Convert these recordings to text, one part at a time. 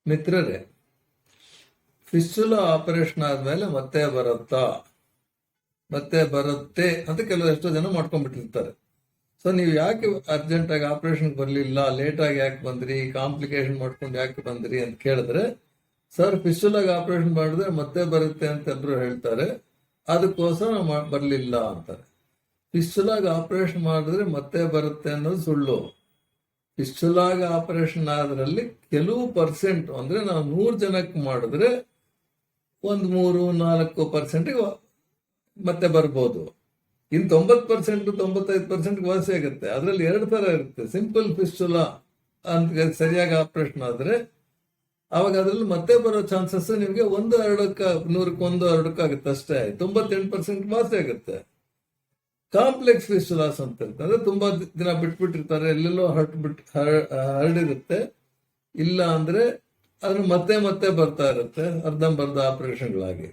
ಮಿತ್ರರೇ, fistula operation ಆದ್ಮೇಲೆ ಮತ್ತೆ ಬರುತ್ತೆ ಅಂತ ಎಷ್ಟೋ ಜನ ಮಾಡ್ಕೊಂಡ್ಬಿಟ್ಟಿರ್ತಾರೆ. ಸೊ ನೀವು ಯಾಕೆ ಅರ್ಜೆಂಟ್ ಆಗಿ ಆಪರೇಷನ್ ಬರಲಿಲ್ಲ, ಲೇಟ್ ಆಗಿ ಯಾಕೆ ಬಂದ್ರಿ, ಕಾಂಪ್ಲಿಕೇಶನ್ ಮಾಡ್ಕೊಂಡು ಯಾಕೆ ಬಂದ್ರಿ ಅಂತ ಕೇಳಿದ್ರೆ, ಸರ್ ಫಿಸ್ಟುಲಾಗಿ ಆಪರೇಷನ್ ಮಾಡಿದ್ರೆ ಮತ್ತೆ ಬರುತ್ತೆ ಅಂತ ಎಲ್ಲರೂ ಹೇಳ್ತಾರೆ, ಅದಕ್ಕೋಸ್ಕರ ಬರಲಿಲ್ಲ ಅಂತಾರೆ. ಫಿಸ್ಟುಲಾಗಿ ಆಪರೇಷನ್ ಮಾಡಿದ್ರೆ ಮತ್ತೆ ಬರುತ್ತೆ ಅನ್ನೋದು ಸುಳ್ಳು. ಫಿಸ್ಟುಲಾಗಿ ಆಪರೇಷನ್ ಆದ್ರಲ್ಲಿ ಕೆಲವು ಪರ್ಸೆಂಟ್, ಅಂದ್ರೆ ನಾವು 100 ಜನಕ್ಕೆ ಮಾಡಿದ್ರೆ 3-4% ಮತ್ತೆ ಬರ್ಬೋದು. ಇನ್ನು 90%, 95% ವಾಸಿ ಆಗುತ್ತೆ. ಅದರಲ್ಲಿ 2 ತರ ಇರುತ್ತೆ. ಸಿಂಪಲ್ ಫಿಸ್ಟುಲಾ ಅಂತ ಸರಿಯಾಗಿ ಆಪರೇಷನ್ ಆದ್ರೆ ಅವಾಗ ಅದ್ರಲ್ಲಿ ಮತ್ತೆ ಬರೋ ಚಾನ್ಸಸ್ ನಿಮ್ಗೆ 1-2 ಆಗುತ್ತೆ ಅಷ್ಟೇ. 98% ವಾಸಿ ಆಗುತ್ತೆ. ಕಾಂಪ್ಲೆಕ್ಸ್ ಫಿಸ್ಟುಲಾಸ್ ಅಂತ ಇರುತ್ತೆ, ಅಂದ್ರೆ ತುಂಬಾ ದಿನ ಬಿಟ್ಬಿಟ್ಟಿರ್ತಾರೆ, ಎಲ್ಲೆಲ್ಲೋ ಹರಡಿರುತ್ತೆ. ಇಲ್ಲ ಅಂದ್ರೆ ಅದನ್ನು ಮತ್ತೆ ಬರ್ತಾ ಇರುತ್ತೆ ಅರ್ಧಂಬರ್ಧ ಆಪರೇಷನ್ಗಳಾಗಿ.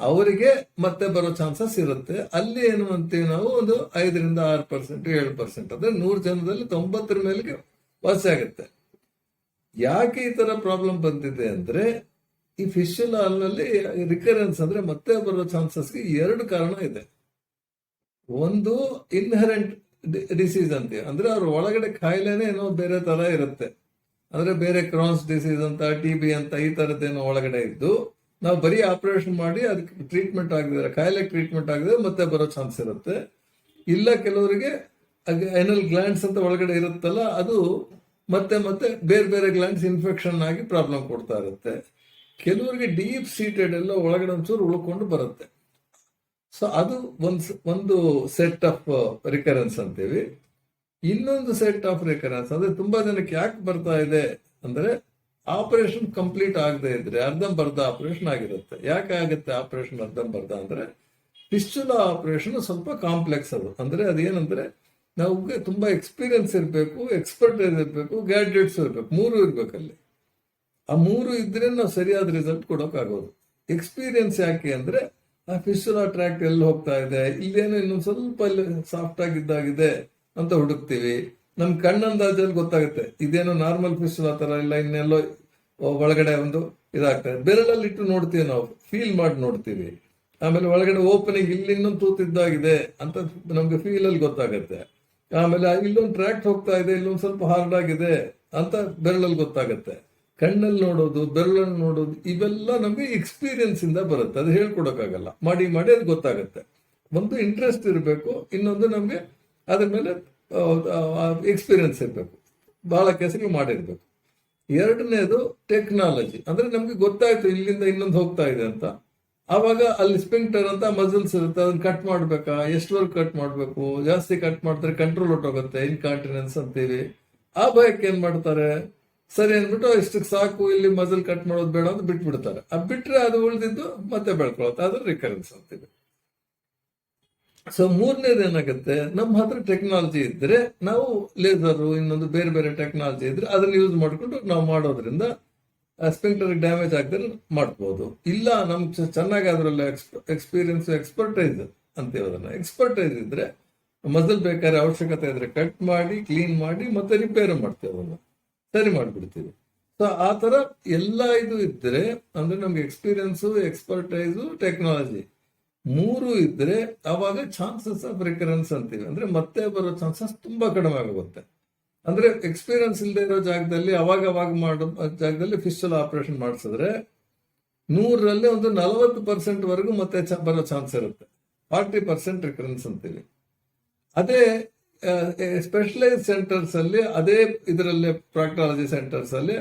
ಅವರಿಗೆ ಮತ್ತೆ ಬರೋ ಚಾನ್ಸಸ್ ಇರುತ್ತೆ. ಅಲ್ಲಿ ಏನು ಅಂತೀವಿ ನಾವು, ಒಂದು 5-6%, 7%, ಅಂದ್ರೆ 100 ಜನದಲ್ಲಿ 90 ಮೇಲೆಗೆ ವಾಸಿ ಆಗುತ್ತೆ. ಯಾಕೆ ಈ ತರ ಪ್ರಾಬ್ಲಮ್ ಬಂದಿದೆ ಅಂದ್ರೆ, ಈ ಫಿಸ್ಟುಲಾನಲ್ಲಿ ರಿಕರೆನ್ಸ್ ಅಂದ್ರೆ ಮತ್ತೆ ಬರೋ ಚಾನ್ಸಸ್ಗೆ 2 ಕಾರಣ ಇದೆ. ಒಂದು ಇನ್ಹರೆಂಟ್ ಡಿಸೀಸ್ ಅಂತೀವಿ, ಅಂದ್ರೆ ಅವ್ರ ಒಳಗಡೆ ಕಾಯಿಲೆನೇ ಏನೋ ಬೇರೆ ತರ ಇರುತ್ತೆ. ಅಂದ್ರೆ ಬೇರೆ ಕ್ರಾನ್ಸ್ ಡಿಸೀಸ್ ಅಂತ, TB ಅಂತ, ಈ ತರದ್ದೇನೋ ಒಳಗಡೆ ಇದ್ದು ನಾವು ಬರೀ ಆಪರೇಷನ್ ಮಾಡಿ ಅದಕ್ಕೆ ಟ್ರೀಟ್ಮೆಂಟ್ ಆಗಿದ್ರೆ, ಕಾಯಿಲೆ ಟ್ರೀಟ್ಮೆಂಟ್ ಆಗಿದ್ರೆ ಮತ್ತೆ ಬರೋ ಚಾನ್ಸ್ ಇರುತ್ತೆ. ಇಲ್ಲ ಕೆಲವರಿಗೆ ಎನಲ್ ಗ್ಲ್ಯಾಂಡ್ಸ್ ಅಂತ ಒಳಗಡೆ ಇರುತ್ತಲ್ಲ, ಅದು ಮತ್ತೆ ಬೇರೆ ಗ್ಲ್ಯಾಂಡ್ಸ್ ಇನ್ಫೆಕ್ಷನ್ ಆಗಿ ಪ್ರಾಬ್ಲಮ್ ಕೊಡ್ತಾ ಇರುತ್ತೆ. ಕೆಲವರಿಗೆ ಡೀಪ್ ಸೀಟೆಡ್ ಎಲ್ಲ ಒಳಗಡೆ ಒಂಚೂರು ಉಳ್ಕೊಂಡು ಬರುತ್ತೆ. ಸೊ ಅದು ಒಂದು ಸೆಟ್ ಆಫ್ ರಿಕರೆನ್ಸ್ ಅಂತೀವಿ. ಇನ್ನೊಂದು ಸೆಟ್ ಆಫ್ ರಿಕರೆನ್ಸ್ ಅಂದ್ರೆ ತುಂಬಾ ಜನಕ್ಕೆ ಯಾಕೆ ಬರ್ತಾ ಇದೆ ಅಂದ್ರೆ, ಆಪರೇಷನ್ ಕಂಪ್ಲೀಟ್ ಆಗದೆ ಇದ್ರೆ ಅರ್ಧಂಬರ್ಧ ಆಪರೇಷನ್ ಆಗಿರುತ್ತೆ. ಯಾಕೆ ಆಗುತ್ತೆ ಆಪರೇಷನ್ ಅರ್ಧಂಬರ್ಧ ಅಂದ್ರೆ, ಫಿಸ್ಟುಲಾ ಆಪರೇಷನ್ ಸ್ವಲ್ಪ ಕಾಂಪ್ಲೆಕ್ಸ್. ಅದು ಅಂದ್ರೆ ಅದೇನಂದ್ರೆ, ನಮಗೆ ತುಂಬಾ ಎಕ್ಸ್ಪೀರಿಯನ್ಸ್ ಇರಬೇಕು, ಎಕ್ಸ್ಪರ್ಟೈಸ್ ಇರಬೇಕು, ಗ್ಯಾಡ್ಜೆಟ್ಸ್ ಇರಬೇಕು, 3 ಇರ್ಬೇಕಲ್ಲಿ. ಆ 3 ಇದ್ರೆ ನಾವು ಸರಿಯಾದ ರಿಸಲ್ಟ್ ಕೊಡೋಕ್ಕಾಗೋದು. ಎಕ್ಸ್ಪೀರಿಯನ್ಸ್ ಯಾಕೆ ಅಂದ್ರೆ, ಆ ಫಿಸ್ಟುಲಾ ಟ್ರ್ಯಾಕ್ಟ್ ಎಲ್ಲಿ ಹೋಗ್ತಾ ಇದೆ, ಇಲ್ಲೇನೋ ಇನ್ನೊಂದು ಸ್ವಲ್ಪ ಇಲ್ಲಿ ಸಾಫ್ಟ್ ಆಗಿದ್ದಾಗಿದೆ ಅಂತ ಹುಡುಕ್ತಿವಿ. ನಮ್ ಕಣ್ಣಂದಾಜಲ್ಲಿ ಗೊತ್ತಾಗುತ್ತೆ, ಇದೇನೋ ನಾರ್ಮಲ್ ಫಿಸ್ಟುಲಾ ತರ ಇಲ್ಲ, ಇನ್ನೆಲ್ಲೋ ಒಳಗಡೆ ಒಂದು ಇದಾಗ್ತದೆ. ಬೆರಳಲ್ಲಿ ಇಟ್ಟು ನೋಡ್ತೀವಿ, ನಾವು ಫೀಲ್ ಮಾಡಿ ನೋಡ್ತೀವಿ. ಆಮೇಲೆ ಒಳಗಡೆ ಓಪನಿಂಗ್ ಇಲ್ಲಿ ಇನ್ನೊಂದು ತೂತಿದ್ದಾಗಿದೆ ಅಂತ ನಮ್ಗೆ ಫೀಲ್ ಅಲ್ಲಿ ಗೊತ್ತಾಗುತ್ತೆ. ಆಮೇಲೆ ಇಲ್ಲೊಂದು ಟ್ರ್ಯಾಕ್ಟ್ ಹೋಗ್ತಾ ಇದೆ, ಇಲ್ಲೊಂದು ಸ್ವಲ್ಪ ಹಾರ್ಡ್ ಆಗಿದೆ ಅಂತ ಬೆರಳಲ್ಲಿ ಗೊತ್ತಾಗುತ್ತೆ. ಕಣ್ಣಲ್ಲಿ ನೋಡೋದು, ಬೆರಳನ್ನು ನೋಡೋದು, ಇವೆಲ್ಲ ನಮ್ಗೆ ಎಕ್ಸ್ಪೀರಿಯನ್ಸ್ ಇಂದ ಬರುತ್ತೆ. ಅದು ಹೇಳ್ಕೊಡಕ್ಕಾಗಲ್ಲ, ಮಾಡಿ ಅದು ಗೊತ್ತಾಗುತ್ತೆ. ಒಂದು ಇಂಟ್ರೆಸ್ಟ್ ಇರಬೇಕು, ಇನ್ನೊಂದು ನಮ್ಗೆ ಅದ್ರ ಮೇಲೆ ಎಕ್ಸ್ಪೀರಿಯನ್ಸ್ ಇರಬೇಕು, ಬಹಳ ಕೆಸರು ಮಾಡಿರ್ಬೇಕು. 2ನೇದು ಟೆಕ್ನಾಲಜಿ. ಅಂದ್ರೆ ನಮ್ಗೆ ಗೊತ್ತಾಯ್ತು ಇಲ್ಲಿಂದ ಇನ್ನೊಂದು ಹೋಗ್ತಾ ಇದೆ ಅಂತ, ಆವಾಗ ಅಲ್ಲಿ ಸ್ಪಿಂಕ್ಟರ್ ಅಂತ ಮಸಲ್ಸ್ ಇರುತ್ತೆ, ಅದನ್ನ ಕಟ್ ಮಾಡ್ಬೇಕಾ, ಎಷ್ಟುವರೆಗೆ ಕಟ್ ಮಾಡ್ಬೇಕು, ಜಾಸ್ತಿ ಕಟ್ ಮಾಡಿದ್ರೆ ಕಂಟ್ರೋಲ್ ಹೊಟ್ಟೋಗುತ್ತೆ, ಇನ್ಕಾಂಟಿನೆನ್ಸ್ ಅಂತೀವಿ. ಆ ಭಯಕ್ಕೆ ಏನ್ ಮಾಡ್ತಾರೆ, ಸರಿ ಅಂದ್ಬಿಟ್ಟು ಇಷ್ಟಕ್ಕೆ ಸಾಕು, ಇಲ್ಲಿ ಮಸಲ್ ಕಟ್ ಮಾಡೋದು ಬೇಡ ಅಂತ ಬಿಟ್ಬಿಡ್ತಾರೆ. ಬಿಟ್ರೆ ಅದು ಉಳಿದಿದ್ದು ಮತ್ತೆ ಬೆಳ್ಕೊಳತ್ತೆ, ಅದು ರಿಕರೆನ್ಸ್ ಅಂತೀವಿ. ಸೊ 3ನೇದು ಏನಾಗುತ್ತೆ, ನಮ್ಮ ಹತ್ರ ಟೆಕ್ನಾಲಜಿ ಇದ್ರೆ, ನಾವು ಲೇಸರ್ ಇನ್ನೊಂದು ಬೇರೆ ಟೆಕ್ನಾಲಜಿ ಇದ್ರೆ ಅದನ್ನ ಯೂಸ್ ಮಾಡ್ಕೊಂಡು ನಾವು ಮಾಡೋದ್ರಿಂದ ಸ್ಪಿಂಕ್ಟರ್ ಡ್ಯಾಮೇಜ್ ಆಗದ್ರೆ ಮಾಡ್ಬೋದು. ಇಲ್ಲ ನಮ್ಗೆ ಚೆನ್ನಾಗಿ ಅದರಲ್ಲಿ ಎಕ್ಸ್ಪೀರಿಯನ್ಸ್, ಎಕ್ಸ್ಪರ್ಟೈಸ್ ಅಂತೀವಿ. ಅದನ್ನ ಎಕ್ಸ್ಪರ್ಟೈಸ್ ಇದ್ರೆ ಮಸಲ್ ಬೇಕಾದ್ರೆ ಅವಶ್ಯಕತೆ ಇದ್ರೆ ಕಟ್ ಮಾಡಿ, ಕ್ಲೀನ್ ಮಾಡಿ ಮತ್ತೆ ರಿಪೇರ್ ಮಾಡ್ತೀವಿ, ಅದನ್ನ ಸರಿ ಮಾಡ್ಬಿಡ್ತೀವಿ. ಸೊ ಆ ತರ ಎಲ್ಲ ಇದು ಇದ್ರೆ, ಅಂದ್ರೆ ನಮ್ಗೆ ಎಕ್ಸ್ಪೀರಿಯನ್ಸು, ಎಕ್ಸ್ಪರ್ಟೈಸು, ಟೆಕ್ನಾಲಜಿ 3 ಇದ್ರೆ ಅವಾಗ ಚಾನ್ಸಸ್ ಆಫ್ ರಿಕರೆನ್ಸ್ ಅಂತೀವಿ. ಅಂದ್ರೆ ಮತ್ತೆ ಬರೋ ಚಾನ್ಸಸ್ ತುಂಬಾ ಕಡಿಮೆ ಆಗುತ್ತೆ. ಅಂದ್ರೆ ಎಕ್ಸ್ಪೀರಿಯನ್ಸ್ ಇಲ್ಲದೆ ಇರೋ ಜಾಗದಲ್ಲಿ ಅವಾಗ ಮಾಡೋ ಜಾಗದಲ್ಲಿ ಫಿಸ್ಟುಲಾ ಆಪರೇಷನ್ ಮಾಡಿಸಿದ್ರೆ 100ರಲ್ಲಿ ಒಂದು 40% ವರೆಗೂ ಮತ್ತೆ ಬರೋ ಚಾನ್ಸ್ ಇರುತ್ತೆ. 40% ರಿಕರೆನ್ಸ್ ಅಂತೀವಿ. ಅದೇ ಸ್ಪೆಷಲೈಸ್ ಸೆಂಟರ್ಸ್ ಅಲ್ಲಿ, ಅದೇ ಇದರಲ್ಲಿ ಪ್ರಾಕ್ಟಾಲಜಿ ಸೆಂಟರ್ಸ್ ಅಲ್ಲಿ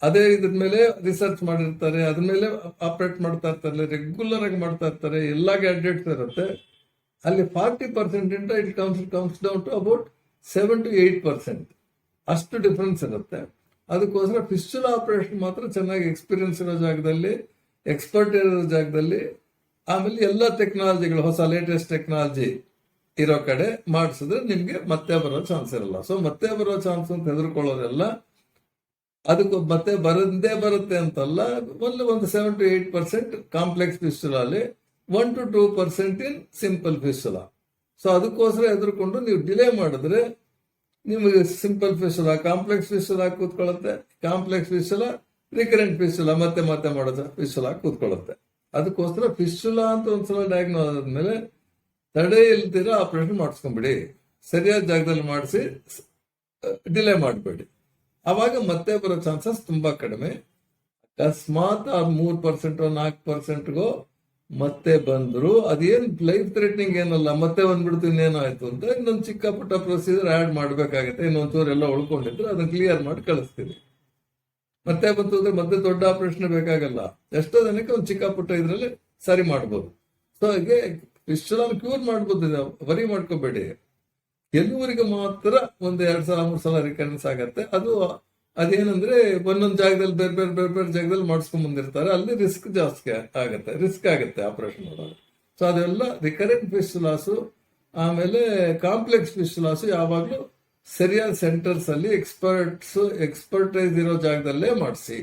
ಅದೇ ಇದ್ರ ಮೇಲೆ ರಿಸರ್ಚ್ ಮಾಡಿರ್ತಾರೆ, ಅದ್ರ ಮೇಲೆ ಆಪರೇಟ್ ಮಾಡ್ತಾ ಇರ್ತಾರೆ, ರೆಗ್ಯುಲರ್ ಆಗಿ ಮಾಡ್ತಾ ಇರ್ತಾರೆ, ಎಲ್ಲಾ ಗ್ಯಾಡ್ಜೆಟ್ಸ್ ಇರುತ್ತೆ. ಅಲ್ಲಿ 40% ಇಂದ it comes down to about 7-8%. ಅಷ್ಟು ಡಿಫ್ರೆನ್ಸ್ ಇರುತ್ತೆ. ಅದಕ್ಕೋಸ್ಕರ ಫಿಸ್ಟುಲಾ ಆಪರೇಷನ್ ಮಾತ್ರ ಚೆನ್ನಾಗಿ ಎಕ್ಸ್ಪೀರಿಯನ್ಸ್ ಇರೋ ಜಾಗದಲ್ಲಿ, ಎಕ್ಸ್ಪರ್ಟ್ ಇರೋ ಜಾಗದಲ್ಲಿ, ಆಮೇಲೆ ಎಲ್ಲ ಟೆಕ್ನಾಲಜಿಗಳು, ಹೊಸ ಲೇಟೆಸ್ಟ್ ಟೆಕ್ನಾಲಜಿ ಇರೋ ಕಡೆ ಮಾಡಿಸಿದ್ರೆ ನಿಮ್ಗೆ ಮತ್ತೆ ಬರೋ ಚಾನ್ಸ್ ಇರಲ್ಲ. ಸೊ ಮತ್ತೆ ಬರೋ ಚಾನ್ಸ್ ಅಂತ ಹೆದರ್ಕೊಳ್ಳೋದೆಲ್ಲ, ಅದಕ್ಕೆ ಮತ್ತೆ ಬರುತ್ತೆ ಅಂತಲ್ಲ. ಒಂದು 7-8% ಕಾಂಪ್ಲೆಕ್ಸ್ ಫಿಸ್ಟುಲಾಲಿ, 1-2% ಇನ್ ಸಿಂಪಲ್ ಫಿಸ್ಟುಲಾ. ಸೊ ಅದಕ್ಕೋಸ್ಕರ ಹೆದರ್ಕೊಂಡು ನೀವು ಡಿಲೇ ಮಾಡಿದ್ರೆ ನಿಮಗೆ ಸಿಂಪಲ್ ಫಿಸ್ಟುಲಾ, ಕಾಂಪ್ಲೆಕ್ಸ್ ಫಿಸ್ಟುಲಾ ಕೂತ್ಕೊಳ್ಳುತ್ತೆ. ಕಾಂಪ್ಲೆಕ್ಸ್ ಫಿಸ್ಟುಲಾ ರಿಕರೆಂಟ್ ಫಿಸ್ಟುಲಾ ಮತ್ತೆ ಮತ್ತೆ ಮಾಡೋದು ಫಿಸ್ಟುಲಾ ಕೂತ್ಕೊಳ್ಳುತ್ತೆ. ಅದಕ್ಕೋಸ್ಕರ ಫಿಸ್ಟುಲಾ ಅಂತ ಒಂದ್ಸಲ ಡಯಾಗ್ನೋಸ್ ಆದ್ಮೇಲೆ ತಡೆ ಇಲ್ದಿರ ಆಪರೇಷನ್ ಮಾಡಿಸ್ಕೊಂಬಿಡಿ, ಸರಿಯಾದ ಜಾಗದಲ್ಲಿ ಮಾಡಿಸಿ, ಡಿಲೇ ಮಾಡಬೇಡಿ. ಅವಾಗ ಮತ್ತೆ ಬರೋ ಚಾನ್ಸಸ್ ತುಂಬಾ ಕಡಿಮೆ. ಅಕಸ್ಮಾತ್ ಆ 3% 4%ಗೋ ಮತ್ತೆ ಬಂದ್ರು, ಅದೇನ್ ಲೈಫ್ ಥ್ರೆಟ್ನಿಂಗ್ ಏನಲ್ಲ, ಮತ್ತೆ ಬಂದ್ಬಿಡ್ತು ಇನ್ನೇನಾಯ್ತು ಅಂತ ಇನ್ನೊಂದು ಚಿಕ್ಕ ಪುಟ್ಟ ಪ್ರೊಸೀಜರ್ ಆಡ್ ಮಾಡ್ಬೇಕಾಗತ್ತೆ. ಇನ್ನೊಂಚೂರು ಎಲ್ಲ ಉಳ್ಕೊಂಡಿದ್ರೆ ಅದನ್ನ ಕ್ಲಿಯರ್ ಮಾಡಿ ಕಳಿಸ್ತೀವಿ. ಮತ್ತೆ ಬಂತು ಅಂದ್ರೆ ಮತ್ತೆ ದೊಡ್ಡ ಆಪರೇಷನ್ ಬೇಕಾಗಲ್ಲ, ಎಷ್ಟೋ ಜನಕ್ಕೆ ಒಂದು ಚಿಕ್ಕ ಪುಟ್ಟ ಇದ್ರಲ್ಲಿ ಸರಿ ಮಾಡ್ಬೋದು. ಸೊ ಹಾಗೆ ಫಿಸ್ಟುಲಾ ಕ್ಯೂರ್ ಮಾಡ್ಬೋದು, ವರಿ ಮಾಡ್ಕೋಬೇಡಿ. ಕೆಲವರಿಗೆ ಮಾತ್ರ 1 2 ಸಲ 3 ಸಲ ರಿಕರೆನ್ಸ್ ಆಗತ್ತೆ. ಅದೇನಂದ್ರೆ ಒಂದೊಂದು ಜಾಗದಲ್ಲಿ ಬೇರೆ ಬೇರೆ ಬೇರೆ ಬೇರೆ ಜಾಗದಲ್ಲಿ ಮಾಡಿಸ್ಕೊಂಡ್ ಬಂದಿರ್ತಾರೆ, ಅಲ್ಲಿ ರಿಸ್ಕ್ ಜಾಸ್ತಿ ಆಗತ್ತೆ ಆಪರೇಷನ್ ಮಾಡೋದು. ಸೊ ಅದೆಲ್ಲ ರಿಕರೆಂಟ್ ಫಿಸ್ಟುಲಾಸು ಆಮೇಲೆ ಕಾಂಪ್ಲೆಕ್ಸ್ ಫಿಸ್ಟುಲಾಸು ಯಾವಾಗ್ಲೂ ಸರಿಯಾದ ಸೆಂಟರ್ಸ್ ಅಲ್ಲಿ ಎಕ್ಸ್ಪರ್ಟೈಸ್ ಇರೋ ಜಾಗದಲ್ಲೇ ಮಾಡಿಸಿ.